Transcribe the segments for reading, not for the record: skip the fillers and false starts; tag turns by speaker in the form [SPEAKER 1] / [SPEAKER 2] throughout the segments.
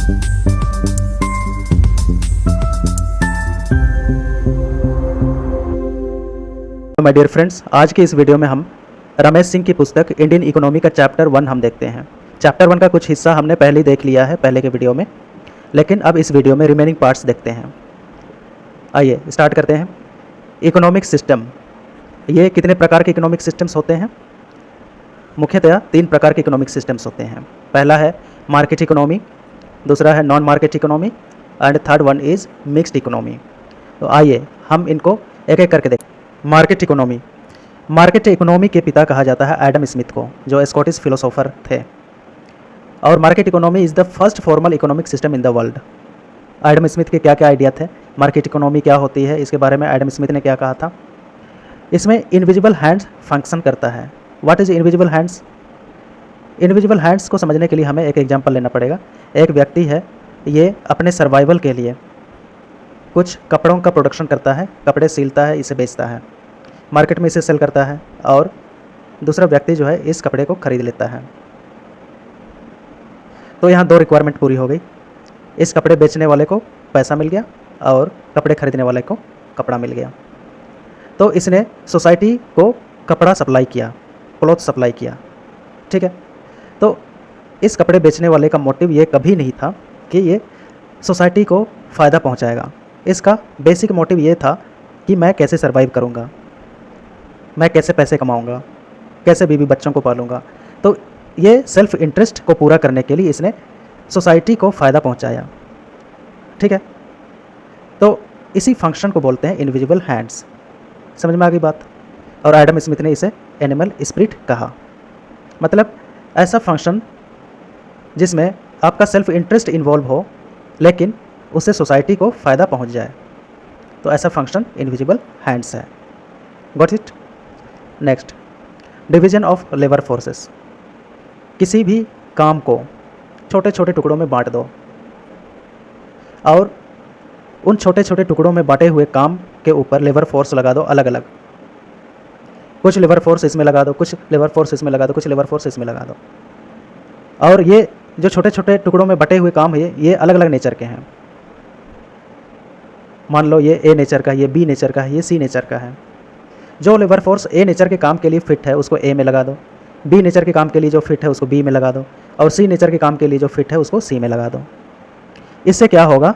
[SPEAKER 1] My dear friends, आज की इस वीडियो में हम रमेश सिंह की पुस्तक इंडियन इकोनॉमी का चैप्टर 1 हम देखते हैं। चैप्टर 1 का कुछ हिस्सा हमने पहले ही देख लिया है पहले के वीडियो में, लेकिन अब इस वीडियो में रिमेनिंग पार्ट्स देखते हैं। आइए स्टार्ट करते हैं। इकोनॉमिक सिस्टम, ये कितने प्रकार के इकोनॉमिक सिस्टम्स होते हैं? मुख्यतः 3 प्रकार के इकोनॉमिक सिस्टम्स होते हैं। पहला है मार्केट इकोनॉमी, दूसरा है non market economy and third one is mixed economy. तो आइए हम इनको एक एक करके देखते हैं। मार्केट इकोनॉमी, मार्केट इकोनॉमी के पिता कहा जाता है एडम स्मिथ को, जो स्कॉटिश फिलोसोफर थे। और market economy is the first formal economic system in the world. Adam Smith के क्या क्या आइडिया थे, मार्केट इकोनॉमी क्या होती है, इसके बारे में एडम स्मिथ ने क्या कहा था। इसमें इनविजिबल हैंड्स फंक्शन करता है। What is invisible hands? Invisible hands को समझने के लिए हमें एक एग्जांपल लेना पड़ेगा। एक व्यक्ति है, ये अपने सर्वाइवल के लिए कुछ कपड़ों का प्रोडक्शन करता है, कपड़े सिलता है, इसे बेचता है, मार्केट में इसे सेल करता है, और दूसरा व्यक्ति जो है इस कपड़े को खरीद लेता है। तो यहाँ 2 रिक्वायरमेंट पूरी हो गई। इस कपड़े बेचने वाले को पैसा मिल गया और कपड़े खरीदने वाले को कपड़ा मिल गया। तो इसने सोसाइटी को कपड़ा सप्लाई किया, क्लॉथ सप्लाई किया, ठीक है। तो इस कपड़े बेचने वाले का मोटिव ये कभी नहीं था कि ये सोसाइटी को फ़ायदा पहुंचाएगा। इसका बेसिक मोटिव ये था कि मैं कैसे सर्वाइव करूंगा, मैं कैसे पैसे कमाऊंगा, कैसे बीवी बच्चों को पालूंगा। तो ये सेल्फ इंटरेस्ट को पूरा करने के लिए इसने सोसाइटी को फ़ायदा पहुंचाया, ठीक है। तो इसी फंक्शन को बोलते हैं इनविजिबल हैंड्स। समझ में आ गई बात? और एडम स्मिथ ने इसे एनिमल स्पिरिट कहा। मतलब ऐसा फंक्शन जिसमें आपका सेल्फ इंटरेस्ट इन्वॉल्व हो लेकिन उससे सोसाइटी को फ़ायदा पहुंच जाए, तो ऐसा फंक्शन इनविजिबल हैंड्स है। Got it? Next, division of labour forces. किसी भी काम को छोटे छोटे टुकड़ों में बांट दो और उन छोटे छोटे टुकड़ों में बांटे हुए काम के ऊपर लेबर फोर्स लगा दो अलग अलग। कुछ लेबर फोर्स इसमें लगा दो, कुछ लेबर फोर्स इसमें लगा दो, कुछ लेबर फोर्स इसमें लगा दो। और ये जो छोटे छोटे टुकड़ों में बटे हुए काम है ये अलग अलग नेचर के हैं। मान लो ये ए नेचर का है, ये बी नेचर का है, ये सी नेचर का है। जो लेबर फोर्स ए नेचर के काम के लिए फिट है उसको ए में लगा दो, बी नेचर के काम के लिए जो फिट है उसको बी में लगा दो, और सी नेचर के काम के लिए जो फिट है उसको सी में लगा दो। इससे क्या होगा?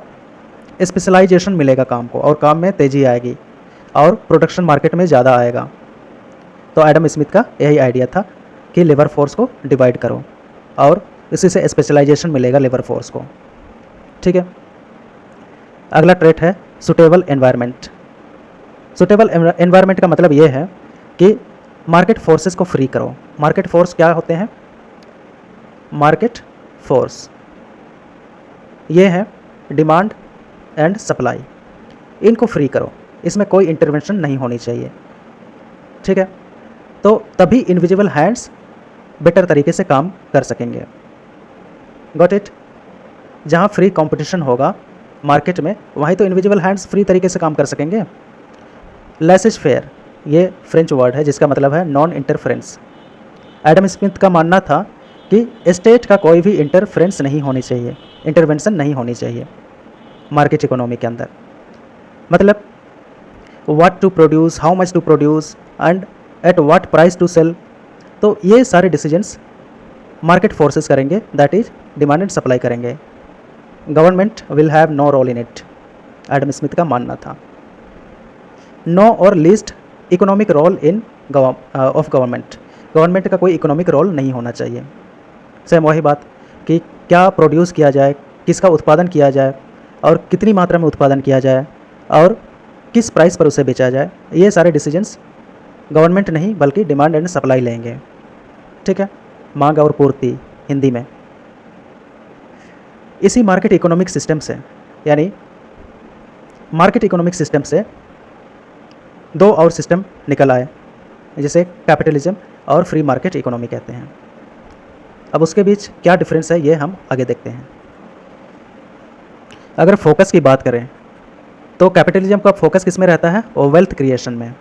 [SPEAKER 1] स्पेशलाइजेशन मिलेगा काम को, और काम में तेज़ी आएगी और प्रोडक्शन मार्केट में ज़्यादा आएगा। तो एडम स्मिथ का यही आइडिया था कि लेबर फोर्स को डिवाइड करो और इसी से स्पेशलाइजेशन मिलेगा लेबर फोर्स को, ठीक है। अगला ट्रेट है सुटेबल एनवायरनमेंट। सुटेबल एनवायरनमेंट का मतलब ये है कि मार्केट फोर्सेस को फ्री करो। मार्केट फोर्स क्या होते हैं? मार्केट फोर्स ये है डिमांड एंड सप्लाई, इनको फ्री करो, इसमें कोई इंटरवेंशन नहीं होनी चाहिए, ठीक है। तो तभी इनविजिबल हैंड्स बेटर तरीके से काम कर सकेंगे। Got it? जहाँ फ्री कंपटीशन होगा मार्केट में, वहीं तो इनविजिबल हैंड्स फ्री तरीके से काम कर सकेंगे। लेसेज फेयर, ये फ्रेंच वर्ड है जिसका मतलब है नॉन इंटरफेरेंस। एडम स्मिथ का मानना था कि स्टेट का कोई भी इंटरफेरेंस नहीं होनी चाहिए, इंटरवेंशन नहीं होनी चाहिए मार्केट इकोनॉमी के अंदर। मतलब what to produce, how much to produce and at what price to sell, तो ये सारे डिसीजंस मार्केट फोर्सेस करेंगे, that is demand and supply करेंगे। Government will have no role in it, Adam Smith का मानना था। नो और least economic role in of government, government का कोई इकोनॉमिक रोल नहीं होना चाहिए। सेम वही बात कि क्या प्रोड्यूस किया जाए, किसका उत्पादन किया जाए और कितनी मात्रा में उत्पादन किया जाए और किस प्राइस पर उसे बेचा जाए, ये सारे डिसीजंस गवर्नमेंट नहीं बल्कि डिमांड एंड सप्लाई लेंगे, ठीक है। मांग और पूर्ति हिंदी में। इसी मार्केट इकोनॉमिक सिस्टम से, यानी मार्केट इकोनॉमिक सिस्टम से 2 और सिस्टम निकल आए, जिसे कैपिटलिज्म और फ्री मार्केट इकोनॉमी कहते हैं। अब उसके बीच क्या डिफरेंस है ये हम आगे देखते हैं। अगर फोकस की बात करें तो कैपिटलिज्म का फोकस किस में रहता है? वो वेल्थ क्रिएशन में,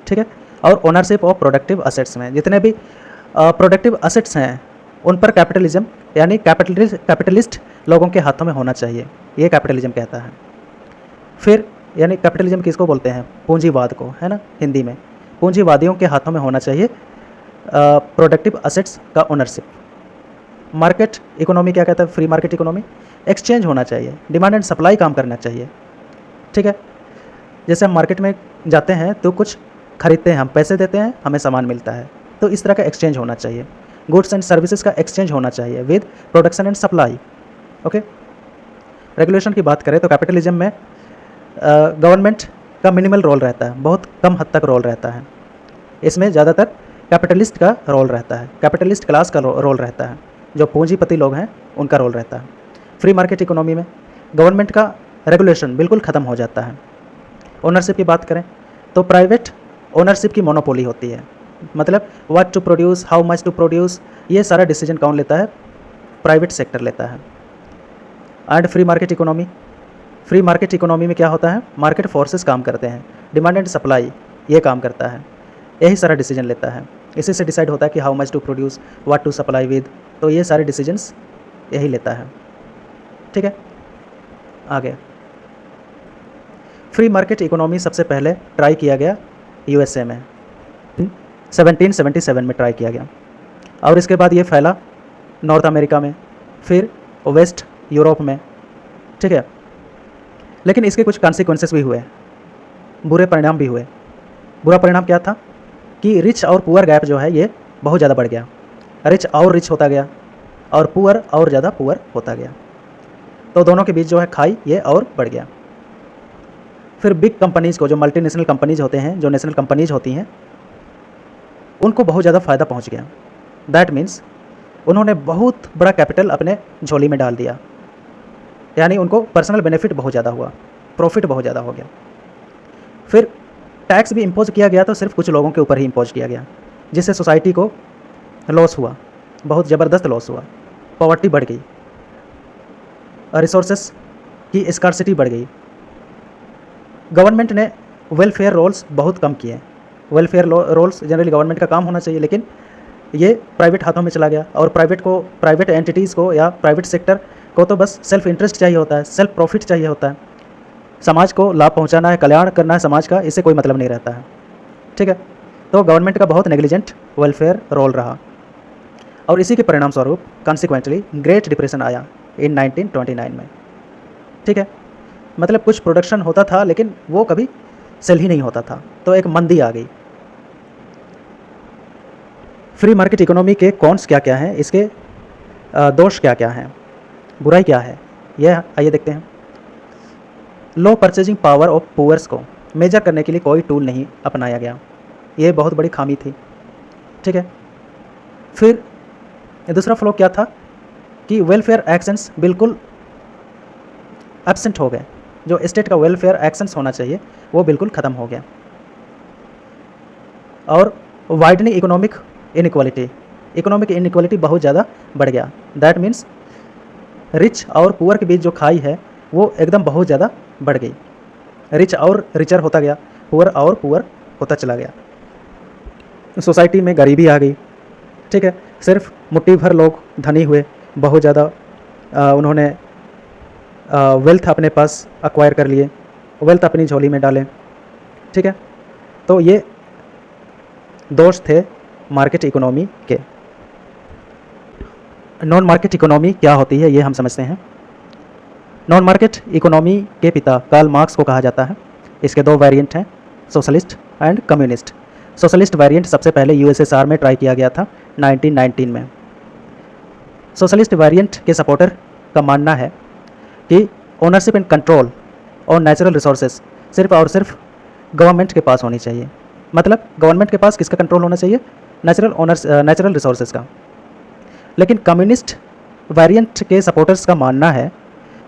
[SPEAKER 1] ठीक है, और ओनरशिप ऑफ प्रोडक्टिव असेट्स में। जितने भी प्रोडक्टिव असेट्स हैं उन पर कैपिटलिज्म यानी कैपिटलिस्ट लोगों के हाथों में होना चाहिए, ये कैपिटलिज्म कहता है। फिर यानी कैपिटलिज्म किसको बोलते हैं? पूंजीवाद को, है ना, हिंदी में। पूंजीवादियों के हाथों में होना चाहिए प्रोडक्टिव असेट्स का ओनरशिप। मार्केट इकोनॉमी क्या कहता है? फ्री मार्केट इकोनॉमी, एक्सचेंज होना चाहिए, डिमांड एंड सप्लाई काम करना चाहिए, ठीक है। जैसे हम मार्केट में जाते हैं तो कुछ खरीदते हैं, हम पैसे देते हैं, हमें सामान मिलता है, तो इस तरह का एक्सचेंज होना चाहिए। गुड्स एंड सर्विसेज का एक्सचेंज होना चाहिए with production and supply, okay. Regulation की बात करें तो कैपिटलिज्म में गवर्नमेंट का मिनिमल रोल रहता है, बहुत कम हद तक रोल रहता है। इसमें ज़्यादातर कैपिटलिस्ट का रोल रहता है, कैपिटलिस्ट क्लास का रोल रहता है, जो पूंजीपति लोग हैं उनका रोल रहता है। फ्री मार्केट इकोनॉमी में गवर्नमेंट का रेगुलेशन बिल्कुल ख़त्म हो जाता है। ओनरशिप की बात करें तो प्राइवेट ओनरशिप की मोनोपोली होती है, मतलब what to produce, how much to produce, ये सारा डिसीजन कौन लेता है? प्राइवेट सेक्टर लेता है। And free market economy, free market economy में क्या होता है? मार्केट फोर्सेस काम करते हैं, डिमांड एंड सप्लाई ये काम करता है, यही सारा डिसीजन लेता है। इसी से डिसाइड होता है कि how much to produce, what to supply with, तो ये सारे डिसीजंस यही लेता है, ठीक है। आगे फ्री मार्केट इकोनॉमी सबसे पहले ट्राई किया गया यूएसए में 1777 में ट्राई किया गया, और इसके बाद ये फैला नॉर्थ अमेरिका में, फिर वेस्ट यूरोप में, ठीक है। लेकिन इसके कुछ कॉन्सिक्वेंसेस भी हुए, बुरे परिणाम भी हुए। बुरा परिणाम क्या था कि रिच और पुअर गैप जो है ये बहुत ज़्यादा बढ़ गया, रिच और रिच होता गया और पुअर और ज़्यादा पुअर होता गया, तो दोनों के बीच जो है खाई ये और बढ़ गया। फिर बिग कंपनीज़ को, जो मल्टीनेशनल कंपनीज होते हैं, जो नेशनल कंपनीज होती हैं, उनको बहुत ज़्यादा फ़ायदा पहुंच गया। दैट मीन्स उन्होंने बहुत बड़ा कैपिटल अपने झोली में डाल दिया, यानी उनको पर्सनल बेनिफिट बहुत ज़्यादा हुआ, प्रॉफिट बहुत ज़्यादा हो गया। फिर टैक्स भी इम्पोज किया गया तो सिर्फ कुछ लोगों के ऊपर ही इम्पोज किया गया, जिससे सोसाइटी को लॉस हुआ, बहुत ज़बरदस्त लॉस हुआ, पॉवर्टी बढ़ गई, रिसोर्सेस की स्कार्सिटी बढ़ गई। गवर्नमेंट ने वेलफेयर रोल्स बहुत कम किए। वेलफेयर रोल्स जनरली गवर्नमेंट का काम होना चाहिए, लेकिन ये प्राइवेट हाथों में चला गया, और प्राइवेट एंटिटीज़ को या प्राइवेट सेक्टर को तो बस सेल्फ इंटरेस्ट चाहिए होता है, सेल्फ प्रॉफिट चाहिए होता है, समाज को लाभ पहुंचाना है, कल्याण करना है समाज का, इससे कोई मतलब नहीं रहता है, ठीक है। तो गवर्नमेंट का बहुत नेग्लिजेंट वेलफेयर रोल रहा, और इसी के परिणाम स्वरूप कॉन्सिक्वेंटली ग्रेट डिप्रेशन आया इन 1929 में, ठीक है। मतलब कुछ प्रोडक्शन होता था लेकिन वो कभी सेल ही नहीं होता था, तो एक मंदी आ गई। फ्री मार्केट इकोनॉमी के कॉन्स क्या क्या हैं, इसके दोष क्या क्या हैं, बुराई क्या है, यह आइए देखते हैं। लो परचेजिंग पावर ऑफ पुअर्स को मेजर करने के लिए कोई टूल नहीं अपनाया गया, ये बहुत बड़ी खामी थी, ठीक है। फिर दूसरा फ्लॉ क्या था कि वेलफेयर एक्शंस बिल्कुल एब्सेंट हो गए, जो स्टेट का वेलफेयर एक्शंस होना चाहिए वो बिल्कुल ख़त्म हो गया। और वाइडनिंग इकोनॉमिक इनइक्वालिटी बहुत ज़्यादा बढ़ गया। दैट मीन्स रिच और पुअर के बीच जो खाई है वो एकदम बहुत ज़्यादा बढ़ गई, रिच और रिचर होता गया, पुअर और पुअर होता चला गया। सोसाइटी में गरीबी आ गई, ठीक है। सिर्फ मुट्ठी भर लोग धनी हुए, बहुत ज़्यादा उन्होंने वेल्थ अपने पास अक्वायर कर लिए, वेल्थ अपनी झोली में डालें, ठीक है। तो ये दोष थे मार्केट इकोनॉमी के। नॉन मार्केट इकोनॉमी क्या होती है ये हम समझते हैं। नॉन मार्केट इकोनॉमी के पिता कार्ल मार्क्स को कहा जाता है। इसके दो वेरिएंट हैं, socialist and communist. Socialist variant सबसे पहले यूएसएसआर में ट्राई किया गया था 1919 में। सोशलिस्ट वेरिएंट के सपोर्टर का मानना है कि ओनरशिप एंड कंट्रोल और नेचुरल रिसोर्सेज सिर्फ और सिर्फ गवर्नमेंट के पास होनी चाहिए। मतलब गवर्नमेंट के पास किसका कंट्रोल होना चाहिए? नेचुरल रिसोर्सेज का। लेकिन कम्युनिस्ट वेरिएंट के सपोर्टर्स का मानना है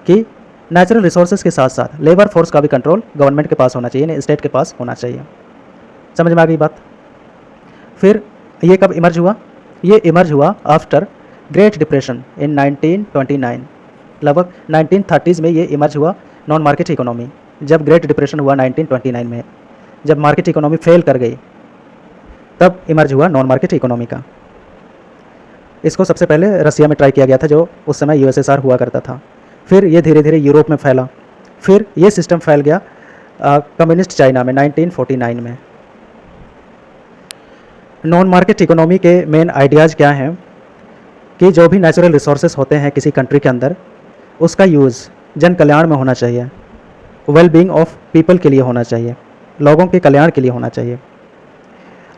[SPEAKER 1] कि नेचुरल रिसोर्सेज के साथ साथ लेबर फोर्स का भी कंट्रोल गवर्नमेंट के पास होना चाहिए, स्टेट के पास होना चाहिए। समझ में आ गई बात? फिर ये कब इमर्ज हुआ? ये इमर्ज हुआ आफ्टर ग्रेट डिप्रेशन इन 1929। लगभग 1930s में ये इमर्ज हुआ नॉन मार्केट इकोनॉमी। जब ग्रेट डिप्रेशन हुआ 1929 में, जब मार्केट इकोनॉमी फेल कर गई, तब इमर्ज हुआ नॉन मार्केट इकोनॉमी का। इसको सबसे पहले रसिया में ट्राई किया गया था, जो उस समय यूएसएसआर हुआ करता था। फिर ये धीरे धीरे यूरोप में फैला। फिर ये सिस्टम फैल गया कम्युनिस्ट चाइना में 1949 में। नॉन मार्केट इकोनॉमी के मेन आइडियाज़ क्या हैं कि जो भी नेचुरल रिसोर्सेज होते हैं किसी कंट्री के अंदर, उसका यूज़ जन कल्याण में होना चाहिए, वेल बीइंग ऑफ पीपल के लिए होना चाहिए, लोगों के कल्याण के लिए होना चाहिए।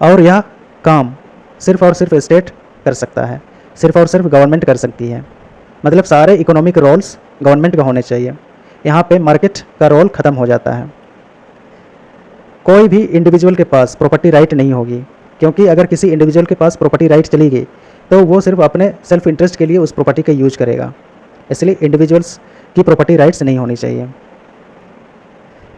[SPEAKER 1] और यह काम सिर्फ और सिर्फ स्टेट कर सकता है, सिर्फ और सिर्फ गवर्नमेंट कर सकती है। मतलब सारे इकोनॉमिक रोल्स गवर्नमेंट के होने चाहिए। यहाँ पे मार्केट का रोल ख़त्म हो जाता है। कोई भी इंडिविजुअल के पास प्रॉपर्टी राइट नहीं होगी, क्योंकि अगर किसी इंडिविजुअल के पास प्रॉपर्टी राइट चली गई तो वो सिर्फ अपने सेल्फ इंटरेस्ट के लिए उस प्रॉपर्टी का यूज करेगा। इसलिए इंडिविजुअल्स की प्रॉपर्टी राइट्स नहीं होनी चाहिए।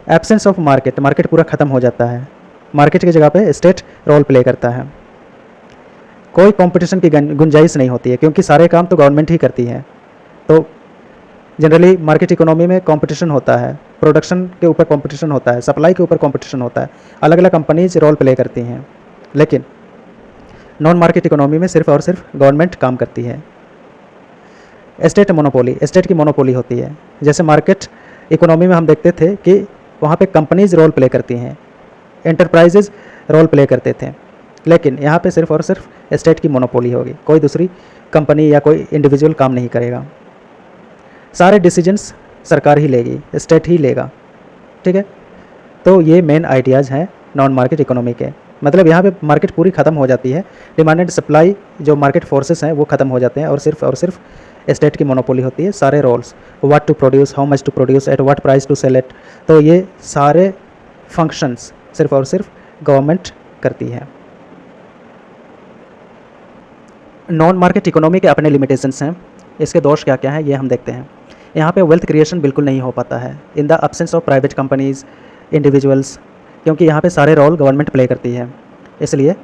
[SPEAKER 1] एब्सेंस ऑफ मार्केट, मार्केट पूरा ख़त्म हो जाता है। मार्केट की जगह पे स्टेट रोल प्ले करता है। कोई कंपटीशन की गुंजाइश नहीं होती है, क्योंकि सारे काम तो गवर्नमेंट ही करती है। तो जनरली मार्केट इकोनॉमी में कंपटीशन होता है, प्रोडक्शन के ऊपर कंपटीशन होता है, सप्लाई के ऊपर कंपटीशन होता है, अलग अलग कंपनीज रोल प्ले करती हैं। लेकिन नॉन मार्केट इकोनॉमी में सिर्फ और सिर्फ गवर्नमेंट काम करती है। एस्टेट मोनोपोली, एस्टेट की मोनोपोली होती है। जैसे मार्केट इकोनॉमी में हम देखते थे कि वहाँ पे कंपनीज रोल प्ले करती हैं, एंटरप्राइजेज रोल प्ले करते थे, लेकिन यहाँ पे सिर्फ और सिर्फ एस्टेट की मोनोपोली होगी। कोई दूसरी कंपनी या कोई इंडिविजुअल काम नहीं करेगा। सारे डिसीजंस सरकार ही लेगी, स्टेट ही लेगा। ठीक है, तो ये मेन आइडियाज़ हैं नॉन मार्केट इकोनॉमी के। मतलब यहाँ पे मार्केट पूरी ख़त्म हो जाती है, डिमांड एंड सप्लाई जो मार्केट फोर्सेस हैं वो ख़त्म हो जाते हैं, और सिर्फ स्टेट की मोनोपोली होती है। सारे roles, what to produce, how much to produce, at what price to sell it, तो ये सारे फंक्शंस सिर्फ और सिर्फ गवर्नमेंट करती है। नॉन मार्केट इकोनॉमी के अपने लिमिटेशंस हैं। इसके दोष क्या क्या हैं ये हम देखते हैं। यहाँ पे वेल्थ क्रिएशन बिल्कुल नहीं हो पाता है in the absence of private companies, individuals, क्योंकि यहाँ पे सारे रोल गवर्नमेंट प्ले करती है। इसलिए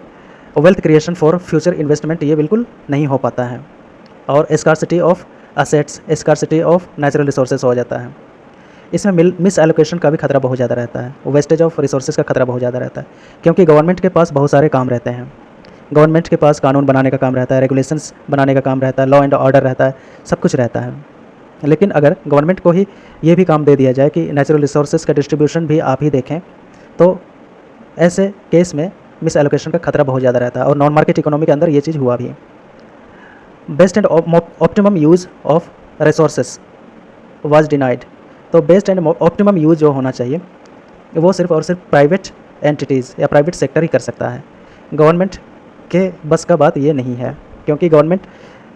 [SPEAKER 1] wealth creation for future investment ये बिल्कुल नहीं हो पाता है। और scarcity of assets, scarcity of natural resources हो जाता है। इसमें मिस एलोकेशन का भी खतरा बहुत ज़्यादा रहता है, वेस्टेज ऑफ रिसोर्सेज का खतरा बहुत ज़्यादा रहता है, क्योंकि गवर्नमेंट के पास बहुत सारे काम रहते हैं। गवर्नमेंट के पास कानून बनाने का काम रहता है, रेगुलेशंस बनाने का काम रहता है, लॉ एंड ऑर्डर रहता है, सब कुछ रहता है। लेकिन अगर गवर्नमेंट को ही ये भी काम दे दिया जाए कि नेचुरल रिसोर्सेज का डिस्ट्रीब्यूशन भी आप ही देखें, तो ऐसे केस में मिस एलोकेशन का खतरा बहुत ज़्यादा रहता है। और नॉन मार्केट इकोनॉमी के अंदर ये चीज़ हुआ भी। Best and optimum use of resources was denied. तो बेस्ट एंड ऑप्टिमम यूज़ जो होना चाहिए वो सिर्फ और सिर्फ प्राइवेट एंटिटीज़ या प्राइवेट सेक्टर ही कर सकता है। गवर्नमेंट के बस का बात ये नहीं है, क्योंकि गवर्नमेंट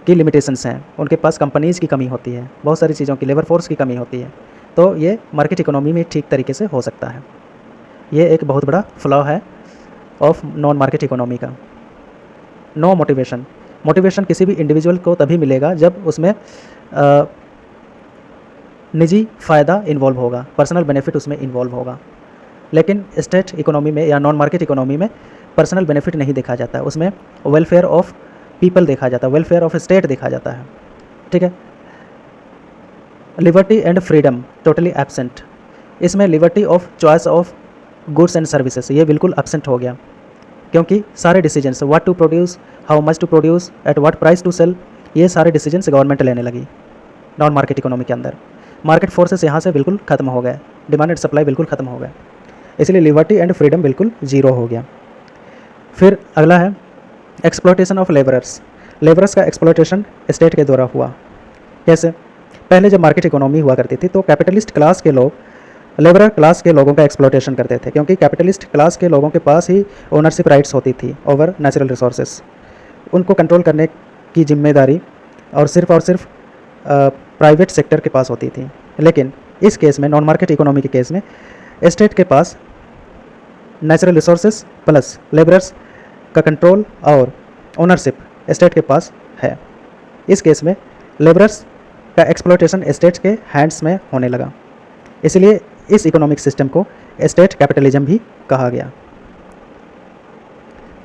[SPEAKER 1] की लिमिटेशंस हैं, उनके पास कंपनीज़ की कमी होती है, बहुत सारी चीज़ों की, लेबर फोर्स की कमी होती है। तो ये मार्केट इकोनॉमी में ठीक तरीके से हो सकता है। ये एक बहुत बड़ा फ्लॉ है ऑफ नॉन मार्केट इकोनॉमी का। नो मोटिवेशन, मोटिवेशन किसी भी इंडिविजुअल को तभी मिलेगा जब उसमें निजी फ़ायदा इन्वॉल्व होगा, पर्सनल बेनिफिट उसमें इन्वॉल्व होगा। लेकिन स्टेट इकोनॉमी में या नॉन मार्केट इकोनॉमी में पर्सनल बेनिफिट नहीं देखा जाता है, उसमें वेलफेयर ऑफ पीपल देखा जाता है, वेलफेयर ऑफ स्टेट देखा जाता है। ठीक है। Liberty and freedom totally absent. इसमें liberty of choice of goods and services ये बिल्कुल एब्सेंट हो गया, क्योंकि सारे decisions, what to produce, how much to produce, at what price to sell, ये सारे डिसीजंस गवर्नमेंट लेने लगी नॉन मार्केट इकोनॉमी के अंदर। मार्केट फोर्सेस यहाँ से बिल्कुल ख़त्म हो गए, डिमांड एंड सप्लाई बिल्कुल ख़त्म हो गए, इसलिए लिबर्टी एंड फ्रीडम बिल्कुल जीरो हो गया। फिर अगला है एक्सप्लॉयटेशन ऑफ लेबरर्स। लेबरर्स का एक्सप्लॉयटेशन स्टेट के द्वारा हुआ। कैसे? पहले जब मार्केट इकोनॉमी हुआ करती थी तो कैपिटलिस्ट क्लास के लोग लेबरर क्लास के लोगों का एक्सप्लॉयटेशन करते थे, क्योंकि कैपिटलिस्ट क्लास के लोगों के पास ही ओनरशिप राइट्स होती थी ओवर नेचुरल रिसोर्सेस। उनको कंट्रोल करने की जिम्मेदारी और सिर्फ प्राइवेट सेक्टर के पास होती थी। लेकिन इस केस में, नॉन मार्केट इकोनॉमी के केस में, स्टेट के पास नेचुरल रिसोर्सेज प्लस लेबरर्स का कंट्रोल और ओनरशिप स्टेट के पास है। इस केस में लेबरर्स का एक्सप्लॉयटेशन स्टेट के हैंड्स में होने लगा, इसलिए इस इकोनॉमिक सिस्टम को स्टेट कैपिटलिज्म भी कहा गया।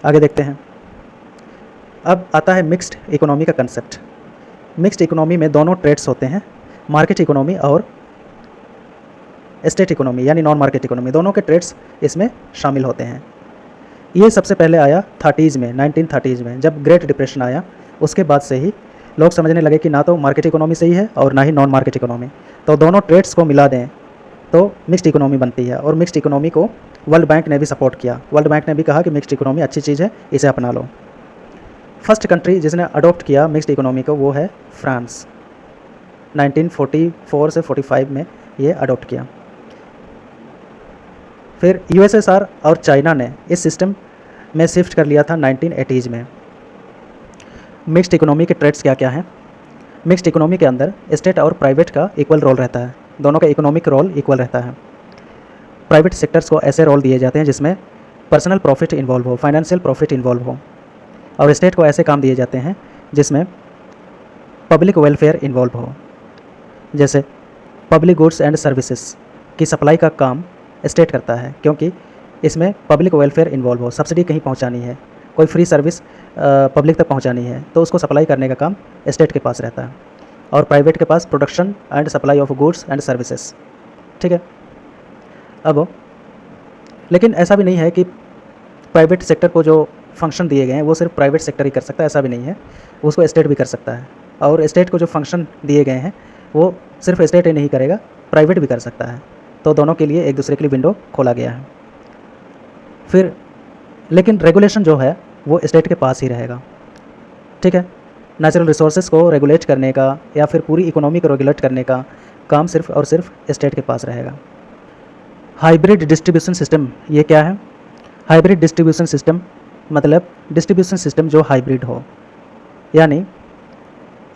[SPEAKER 1] आगे देखते हैं। अब आता है मिक्स्ड इकोनॉमी का कंसेप्ट। मिक्स्ड इकोनॉमी में दोनों ट्रेड्स होते हैं, मार्केट इकोनॉमी और स्टेट इकोनॉमी यानी नॉन मार्केट इकोनॉमी, दोनों के ट्रेड्स इसमें शामिल होते हैं। ये सबसे पहले आया 30s में, 1930s में, जब ग्रेट डिप्रेशन आया उसके बाद से ही लोग समझने लगे कि ना तो मार्केट इकोनॉमी सही है और ना ही नॉन मार्केट इकोनॉमी, तो दोनों ट्रेड्स को मिला दें तो मिक्स्ड इकोनॉमी बनती है। और मिक्स्ड इकोनॉमी को वर्ल्ड बैंक ने भी सपोर्ट किया। वर्ल्ड बैंक ने भी कहा कि मिक्स्ड इकोनॉमी अच्छी चीज़ है, इसे अपना लो। फर्स्ट कंट्री जिसने अडॉप्ट किया मिक्स्ड इकोनॉमी को वो है फ्रांस। 1944 से 45 में ये अडॉप्ट किया। फिर यूएसएसआर और चाइना ने इस सिस्टम में शिफ्ट कर लिया था 1980s में। मिक्स्ड इकोनॉमी के ट्रेड्स क्या क्या हैं? मिक्स्ड इकोनॉमी के अंदर स्टेट और प्राइवेट का इक्वल रोल रहता है, दोनों का इकोनॉमिक रोल इक्वल रहता है। प्राइवेट सेक्टर्स को ऐसे रोल दिए जाते हैं जिसमें पर्सनल प्रॉफिट इन्वॉल्व हो, फाइनेंशियल प्रॉफिट इन्वॉल्व हो, और स्टेट को ऐसे काम दिए जाते हैं जिसमें पब्लिक वेलफेयर इन्वॉल्व हो। जैसे पब्लिक गुड्स एंड सर्विसेज की सप्लाई का काम स्टेट करता है, क्योंकि इसमें पब्लिक वेलफेयर इन्वॉल्व हो, सब्सिडी कहीं पहुंचानी है, कोई फ्री सर्विस पब्लिक तक पहुंचानी है, तो उसको सप्लाई करने का काम स्टेट के पास रहता है। और प्राइवेट के पास production and supply of goods and services. ठीक है। अब लेकिन ऐसा भी नहीं है कि प्राइवेट सेक्टर को जो फंक्शन दिए गए हैं वो सिर्फ प्राइवेट सेक्टर ही कर सकता है, ऐसा भी नहीं है, उसको स्टेट भी कर सकता है। और स्टेट को जो फंक्शन दिए गए हैं वो सिर्फ स्टेट ही नहीं करेगा, प्राइवेट भी कर सकता है। तो दोनों के लिए एक दूसरे के लिए विंडो खोला गया है। फिर लेकिन रेगुलेशन जो है वो स्टेट के पास ही रहेगा। ठीक है। नेचुरल रिसोर्सेज को रेगुलेट करने का या फिर पूरी इकोनॉमी को रेगुलेट करने का काम सिर्फ और सिर्फ स्टेट के पास रहेगा। हाइब्रिड डिस्ट्रीब्यूशन सिस्टम ये क्या है? हाइब्रिड डिस्ट्रीब्यूशन सिस्टम मतलब डिस्ट्रीब्यूशन सिस्टम जो हाइब्रिड हो, यानी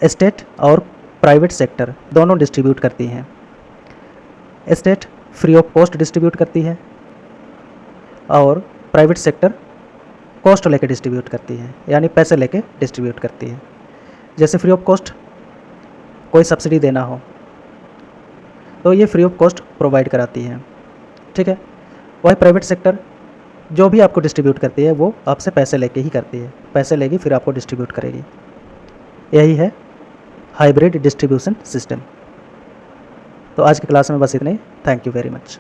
[SPEAKER 1] स्टेट और प्राइवेट सेक्टर दोनों डिस्ट्रीब्यूट करती हैं। State free of cost distribute करती है और प्राइवेट सेक्टर कॉस्ट लेके डिस्ट्रीब्यूट करती है, यानी पैसे लेके डिस्ट्रीब्यूट करती है। जैसे फ्री ऑफ कॉस्ट कोई सब्सिडी देना हो तो ये फ्री ऑफ कॉस्ट प्रोवाइड कराती है। ठीक है। वही प्राइवेट सेक्टर जो भी आपको डिस्ट्रीब्यूट करती है वो आपसे पैसे लेके ही करती है, पैसे लेगी फिर आपको डिस्ट्रीब्यूट करेगी। यही है हाइब्रिड डिस्ट्रीब्यूशन सिस्टम। तो आज की क्लास में बस इतने ही। Thank you very much.